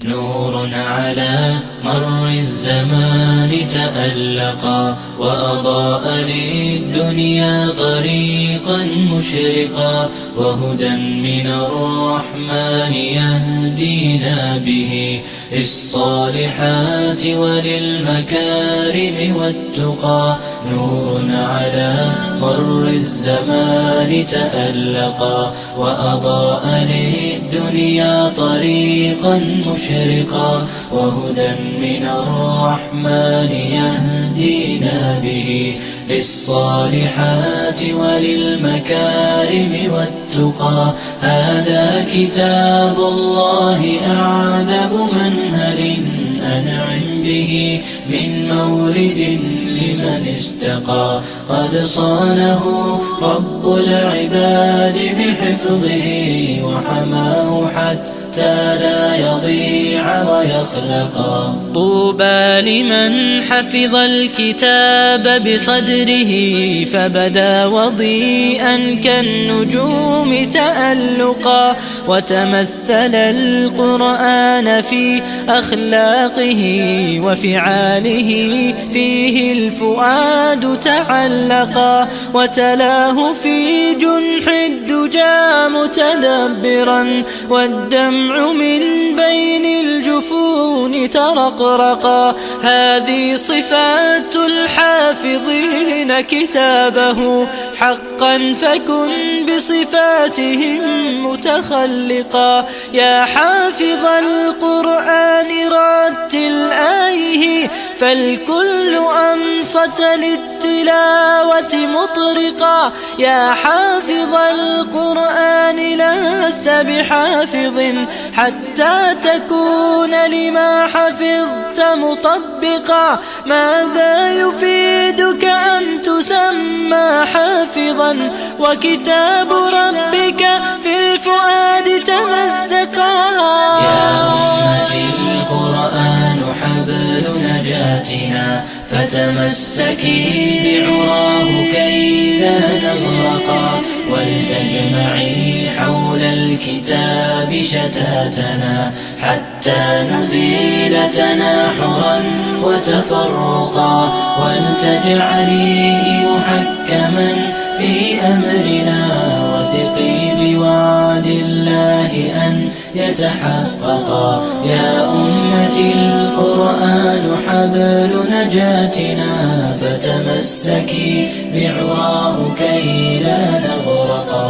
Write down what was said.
نور على مر الزمان تألقا وأضاء للدنيا طريقا مشرقا، وهدى من الرحمن يهدينا به للصالحات وللمكارم والتقى. نور على مر الزمان تألقا وأضاء للدنيا طريقا مشرقا، وهدى من الرحمن يهدينا به للصالحات وللمكارم والتقى. هذا كتاب الله أعذب منهل أنعم به من مورد لمن استقى. قد صانه رب العباد بحفظه وحماه حتى لا يضيع ويخلقا. طوبى لمن حفظ الكتاب بصدره فبدا وضيئا كالنجوم تألقا، وتمثل القرآن في أخلاقه وفعاله، فيه الفؤاد تعلقا، وتلاه في جنح الدجى متدبرا، والدمع من بين الجفون ترقرقا. هذه صفات الحافظين كتابه حقا، فكن بصفاتهم متخلقا. يا حافظ القرآن رتل آيه، فالكل أنصت للتلاوة مطرقا. يا حافظ القرآن لست بحافظ حتى تكون لما حفظت مطبقا. ماذا يفيدك أن تسمى حافظا وكتاب ربك في الفؤاد تمزقا؟ يا أمتي القرآن حبل نجاتنا، فتمسكي بعراه كي لا نغرقا، ولتجمعي حول الكتاب شتاتنا حتى نزيل تناحرا وتفرقا، ولتجعليه محكما في أمرنا، وثقي بوعد الله أن يتحققا. يا أمتي القرآن حبل نجاتنا، فتمسكي بعراه كي لا نغرقا.